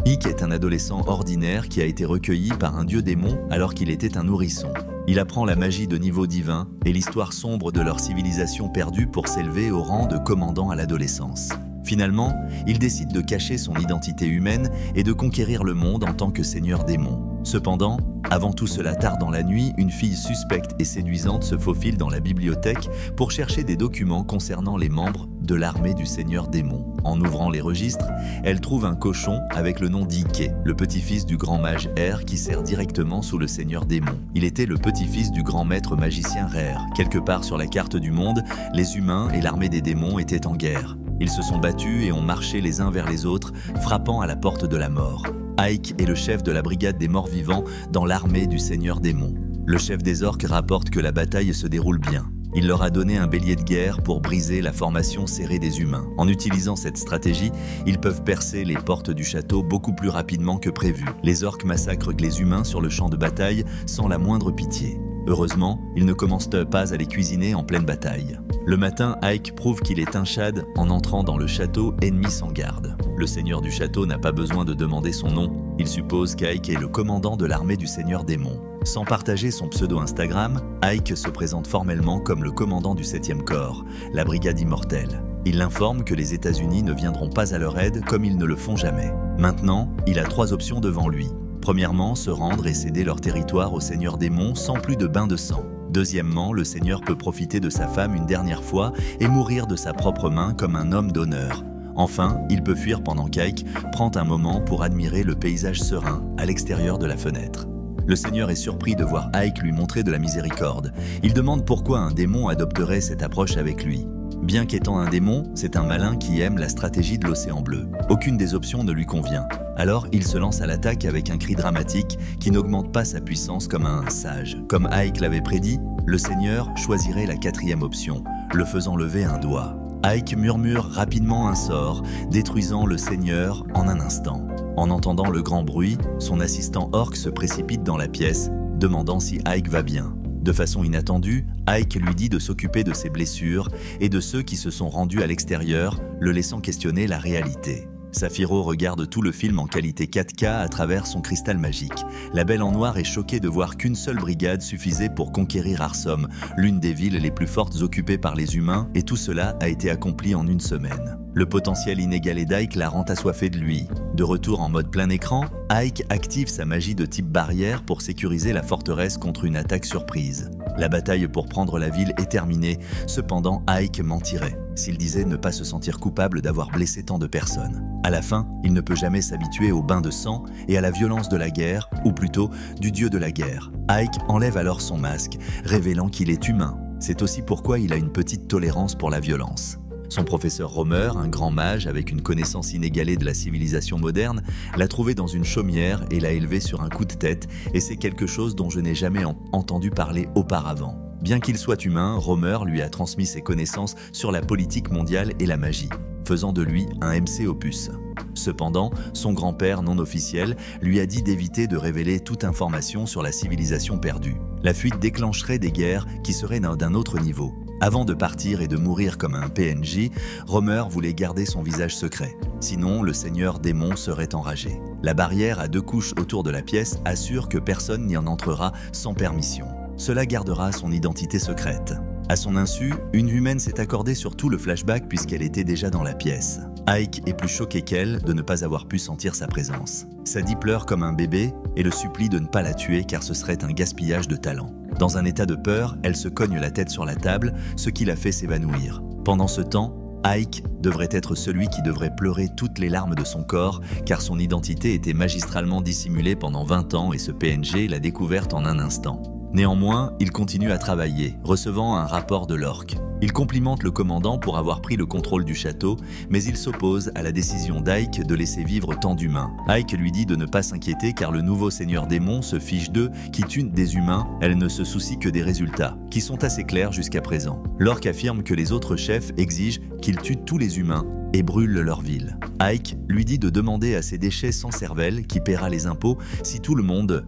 Ike est un adolescent ordinaire qui a été recueilli par un dieu démon alors qu'il était un nourrisson. Il apprend la magie de niveau divin et l'histoire sombre de leur civilisation perdue pour s'élever au rang de commandant à l'adolescence. Finalement, il décide de cacher son identité humaine et de conquérir le monde en tant que seigneur démon. Cependant, avant tout cela, tard dans la nuit, une fille suspecte et séduisante se faufile dans la bibliothèque pour chercher des documents concernant les membres de l'armée du seigneur démon. En ouvrant les registres, elle trouve un cochon avec le nom d'Ike, le petit-fils du grand mage Er qui sert directement sous le seigneur démon. Il était le petit-fils du grand maître magicien Rare. Quelque part sur la carte du monde, les humains et l'armée des démons étaient en guerre. Ils se sont battus et ont marché les uns vers les autres, frappant à la porte de la mort. Ike est le chef de la brigade des morts-vivants dans l'armée du seigneur démon. Le chef des orques rapporte que la bataille se déroule bien. Il leur a donné un bélier de guerre pour briser la formation serrée des humains. En utilisant cette stratégie, ils peuvent percer les portes du château beaucoup plus rapidement que prévu. Les orques massacrent les humains sur le champ de bataille sans la moindre pitié. Heureusement, ils ne commencent pas à les cuisiner en pleine bataille. Le matin, Ike prouve qu'il est un Shad en entrant dans le château ennemi sans garde. Le seigneur du château n'a pas besoin de demander son nom. Il suppose qu'Ike est le commandant de l'armée du seigneur démon. Sans partager son pseudo Instagram, Ike se présente formellement comme le commandant du 7e corps, la brigade immortelle. Il l'informe que les États-Unis ne viendront pas à leur aide comme ils ne le font jamais. Maintenant, il a 3 options devant lui. Premièrement, se rendre et céder leur territoire au seigneur démon sans plus de bain de sang. Deuxièmement, le seigneur peut profiter de sa femme une dernière fois et mourir de sa propre main comme un homme d'honneur. Enfin, il peut fuir pendant qu'Ike prend un moment pour admirer le paysage serein à l'extérieur de la fenêtre. Le seigneur est surpris de voir Ike lui montrer de la miséricorde. Il demande pourquoi un démon adopterait cette approche avec lui. Bien qu'étant un démon, c'est un malin qui aime la stratégie de l'océan bleu. Aucune des options ne lui convient. Alors, il se lance à l'attaque avec un cri dramatique qui n'augmente pas sa puissance comme un sage. Comme Ike l'avait prédit, le seigneur choisirait la 4e option, le faisant lever un doigt. Ike murmure rapidement un sort, détruisant le seigneur en un instant. En entendant le grand bruit, son assistant orc se précipite dans la pièce, demandant si Ike va bien. De façon inattendue, Ike lui dit de s'occuper de ses blessures et de ceux qui se sont rendus à l'extérieur, le laissant questionner la réalité. Saphiro regarde tout le film en qualité 4K à travers son cristal magique. La Belle en Noir est choquée de voir qu'une seule brigade suffisait pour conquérir Arsom, l'une des villes les plus fortes occupées par les humains, et tout cela a été accompli en une semaine. Le potentiel inégalé d'Ike la rend assoiffée de lui. De retour en mode plein écran, Ike active sa magie de type barrière pour sécuriser la forteresse contre une attaque surprise. La bataille pour prendre la ville est terminée, cependant Ike mentirait s'il disait ne pas se sentir coupable d'avoir blessé tant de personnes. À la fin, il ne peut jamais s'habituer au bain de sang et à la violence de la guerre, ou plutôt du dieu de la guerre. Ike enlève alors son masque, révélant qu'il est humain. C'est aussi pourquoi il a une petite tolérance pour la violence. Son professeur Romer, un grand mage avec une connaissance inégalée de la civilisation moderne, l'a trouvé dans une chaumière et l'a élevé sur un coup de tête, et c'est quelque chose dont je n'ai jamais entendu parler auparavant. Bien qu'il soit humain, Romer lui a transmis ses connaissances sur la politique mondiale et la magie, faisant de lui un MC opus. Cependant, son grand-père non officiel lui a dit d'éviter de révéler toute information sur la civilisation perdue. La fuite déclencherait des guerres qui seraient d'un autre niveau. Avant de partir et de mourir comme un PNJ, Romer voulait garder son visage secret. Sinon, le seigneur démon serait enragé. La barrière à 2 couches autour de la pièce assure que personne n'y en entrera sans permission. Cela gardera son identité secrète. À son insu, une humaine s'est accordée sur tout le flashback puisqu'elle était déjà dans la pièce. Ike est plus choqué qu'elle de ne pas avoir pu sentir sa présence. Sadie pleure comme un bébé et le supplie de ne pas la tuer car ce serait un gaspillage de talent. Dans un état de peur, elle se cogne la tête sur la table, ce qui la fait s'évanouir. Pendant ce temps, Ike devrait être celui qui devrait pleurer toutes les larmes de son corps car son identité était magistralement dissimulée pendant 20 ans et ce PNG l'a découverte en un instant. Néanmoins, il continue à travailler, recevant un rapport de l'orque. Il complimente le commandant pour avoir pris le contrôle du château, mais il s'oppose à la décision d'Ike de laisser vivre tant d'humains. Ike lui dit de ne pas s'inquiéter car le nouveau seigneur démon se fiche d'eux qui tuent des humains, elle ne se soucie que des résultats, qui sont assez clairs jusqu'à présent. L'orque affirme que les autres chefs exigent qu'ils tuent tous les humains et brûlent leur ville. Ike lui dit de demander à ses déchets sans cervelle qui paiera les impôts si tout le monde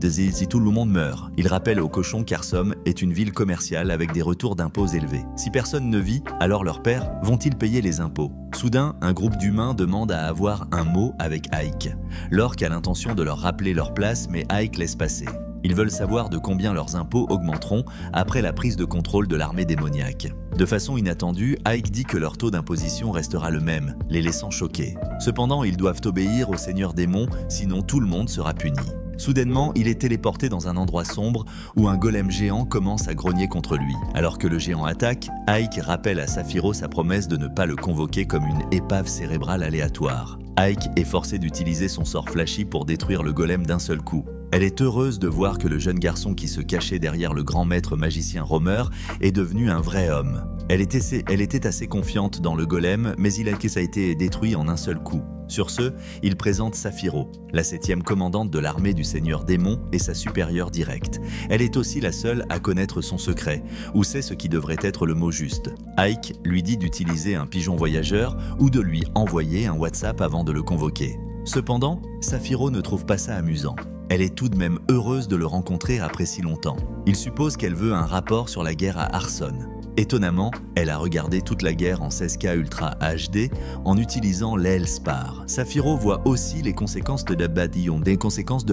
disease si tout le monde meurt. Il rappelle au cochon qu'Arsom est une ville commerciale avec des retours d'impôts élevés. Si personne ne vit, alors leurs pères vont-ils payer les impôts? Soudain, un groupe d'humains demande à avoir un mot avec Ike. Lorque a l'intention de leur rappeler leur place, mais Ike laisse passer. Ils veulent savoir de combien leurs impôts augmenteront après la prise de contrôle de l'armée démoniaque. De façon inattendue, Ike dit que leur taux d'imposition restera le même, les laissant choqués. Cependant, ils doivent obéir au Seigneur Démon, sinon tout le monde sera puni. Soudainement, il est téléporté dans un endroit sombre où un golem géant commence à grogner contre lui. Alors que le géant attaque, Ike rappelle à Saphiro sa promesse de ne pas le convoquer comme une épave cérébrale aléatoire. Ike est forcé d'utiliser son sort flashy pour détruire le golem d'un seul coup. Elle est heureuse de voir que le jeune garçon qui se cachait derrière le grand maître magicien Romer est devenu un vrai homme. Elle était assez confiante dans le golem, mais ça a été détruit en un seul coup. Sur ce, il présente Saphiro, la 7e commandante de l'armée du Seigneur Démon et sa supérieure directe. Elle est aussi la seule à connaître son secret, ou sait ce qui devrait être le mot juste. Ike lui dit d'utiliser un pigeon voyageur ou de lui envoyer un WhatsApp avant de le convoquer. Cependant, Saphiro ne trouve pas ça amusant. Elle est tout de même heureuse de le rencontrer après si longtemps. Il suppose qu'elle veut un rapport sur la guerre à Arson. Étonnamment, elle a regardé toute la guerre en 16K Ultra HD en utilisant l'Elspar. Saphiro voit aussi les conséquences de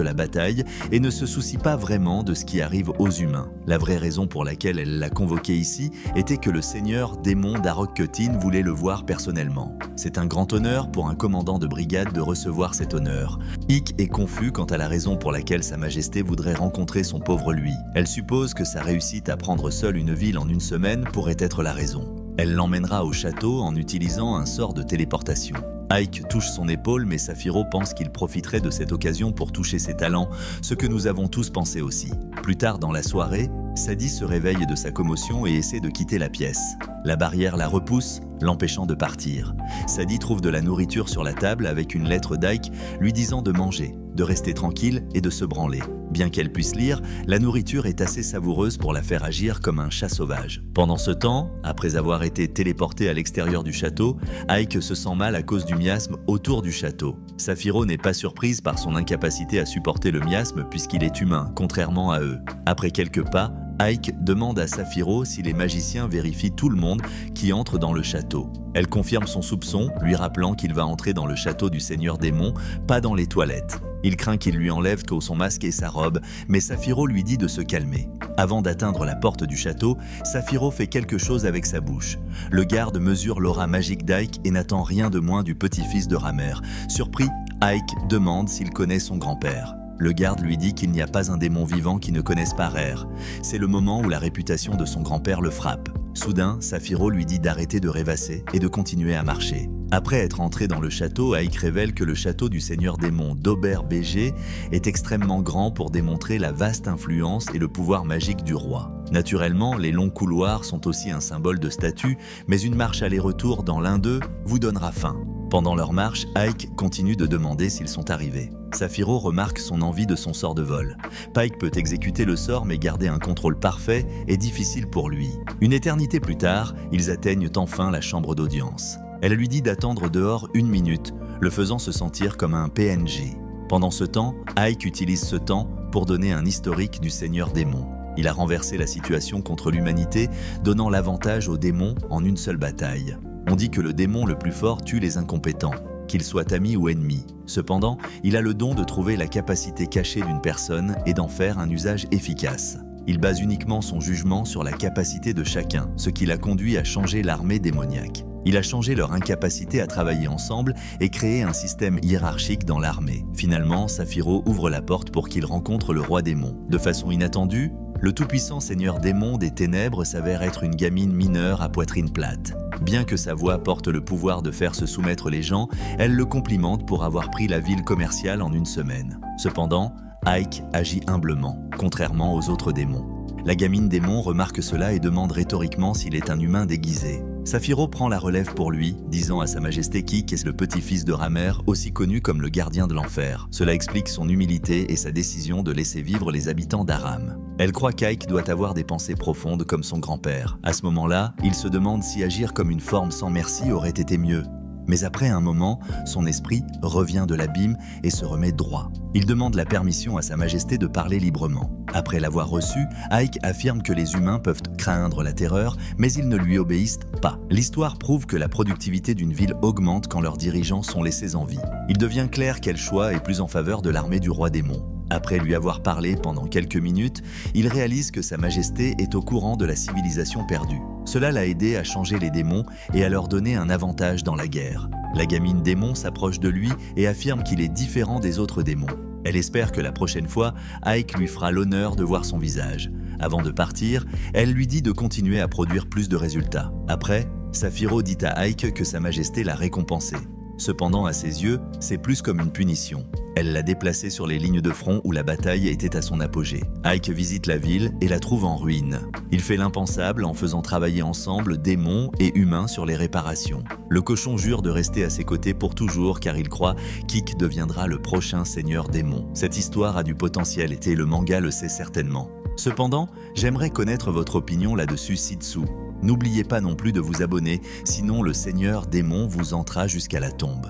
la bataille et ne se soucie pas vraiment de ce qui arrive aux humains. La vraie raison pour laquelle elle l'a convoqué ici était que le seigneur démon d'Arok-Ketin voulait le voir personnellement. C'est un grand honneur pour un commandant de brigade de recevoir cet honneur. Ike est confus quant à la raison pour laquelle Sa Majesté voudrait rencontrer son pauvre lui. Elle suppose que sa réussite à prendre seule une ville en une semaine pourrait être la raison. Elle l'emmènera au château en utilisant un sort de téléportation. Ike touche son épaule, mais Saphiro pense qu'il profiterait de cette occasion pour toucher ses talents, ce que nous avons tous pensé aussi. Plus tard dans la soirée, Sadie se réveille de sa commotion et essaie de quitter la pièce. La barrière la repousse, l'empêchant de partir. Sadie trouve de la nourriture sur la table avec une lettre d'Ike lui disant de manger, de rester tranquille et de se branler. Bien qu'elle puisse lire, la nourriture est assez savoureuse pour la faire agir comme un chat sauvage. Pendant ce temps, après avoir été téléporté à l'extérieur du château, Ike se sent mal à cause du miasme autour du château. Saphiro n'est pas surprise par son incapacité à supporter le miasme puisqu'il est humain, contrairement à eux. Après quelques pas, Ike demande à Saphiro si les magiciens vérifient tout le monde qui entre dans le château. Elle confirme son soupçon, lui rappelant qu'il va entrer dans le château du Seigneur Démon, pas dans les toilettes. Il craint qu'il lui enlève son masque et sa robe, mais Saphiro lui dit de se calmer. Avant d'atteindre la porte du château, Saphiro fait quelque chose avec sa bouche. Le garde mesure l'aura magique d'Ike et n'attend rien de moins du petit-fils de Ramer. Surpris, Ike demande s'il connaît son grand-père. Le garde lui dit qu'il n'y a pas un démon vivant qui ne connaisse pas Rare. C'est le moment où la réputation de son grand-père le frappe. Soudain, Saphiro lui dit d'arrêter de rêvasser et de continuer à marcher. Après être entré dans le château, Ike révèle que le château du Seigneur Démon d'Oberbg est extrêmement grand pour démontrer la vaste influence et le pouvoir magique du roi. Naturellement, les longs couloirs sont aussi un symbole de statut, mais une marche aller-retour dans l'un d'eux vous donnera faim. Pendant leur marche, Ike continue de demander s'ils sont arrivés. Saphiro remarque son envie de son sort de vol. Pike peut exécuter le sort mais garder un contrôle parfait est difficile pour lui. Une éternité plus tard, ils atteignent enfin la chambre d'audience. Elle lui dit d'attendre dehors 1 minute, le faisant se sentir comme un PNJ. Pendant ce temps, Ike utilise ce temps pour donner un historique du Seigneur Démon. Il a renversé la situation contre l'humanité, donnant l'avantage aux démons en une seule bataille. On dit que le démon le plus fort tue les incompétents, qu'ils soient amis ou ennemis. Cependant, il a le don de trouver la capacité cachée d'une personne et d'en faire un usage efficace. Il base uniquement son jugement sur la capacité de chacun, ce qui l'a conduit à changer l'armée démoniaque. Il a changé leur incapacité à travailler ensemble et créé un système hiérarchique dans l'armée. Finalement, Saphiro ouvre la porte pour qu'il rencontre le roi démon. De façon inattendue, le tout-puissant seigneur démon des ténèbres s'avère être une gamine mineure à poitrine plate. Bien que sa voix porte le pouvoir de faire se soumettre les gens, elle le complimente pour avoir pris la ville commerciale en 1 semaine. Cependant, Ike agit humblement, contrairement aux autres démons. La gamine démon remarque cela et demande rhétoriquement s'il est un humain déguisé. Saphiro prend la relève pour lui, disant à Sa Majesté qu'Ike est le petit-fils de Ramer, aussi connu comme le gardien de l'enfer. Cela explique son humilité et sa décision de laisser vivre les habitants d'Aram. Elle croit qu'Ike doit avoir des pensées profondes comme son grand-père. À ce moment-là, il se demande si agir comme une forme sans merci aurait été mieux. Mais après un moment, son esprit revient de l'abîme et se remet droit. Il demande la permission à Sa Majesté de parler librement. Après l'avoir reçu, Ike affirme que les humains peuvent craindre la terreur, mais ils ne lui obéissent pas. L'histoire prouve que la productivité d'une ville augmente quand leurs dirigeants sont laissés en vie. Il devient clair quel choix est plus en faveur de l'armée du roi démon. Après lui avoir parlé pendant quelques minutes, il réalise que Sa Majesté est au courant de la civilisation perdue. Cela l'a aidé à changer les démons et à leur donner un avantage dans la guerre. La gamine démon s'approche de lui et affirme qu'il est différent des autres démons. Elle espère que la prochaine fois, Ike lui fera l'honneur de voir son visage. Avant de partir, elle lui dit de continuer à produire plus de résultats. Après, Saphiro dit à Ike que Sa Majesté l'a récompensé. Cependant, à ses yeux, c'est plus comme une punition. Elle l'a déplacé sur les lignes de front où la bataille était à son apogée. Ike visite la ville et la trouve en ruine. Il fait l'impensable en faisant travailler ensemble démons et humains sur les réparations. Le cochon jure de rester à ses côtés pour toujours car il croit qu'Ike deviendra le prochain seigneur démon. Cette histoire a du potentiel et le manga le sait certainement. Cependant, j'aimerais connaître votre opinion là-dessus ci-dessous. N'oubliez pas non plus de vous abonner, sinon le seigneur démon vous entra jusqu'à la tombe.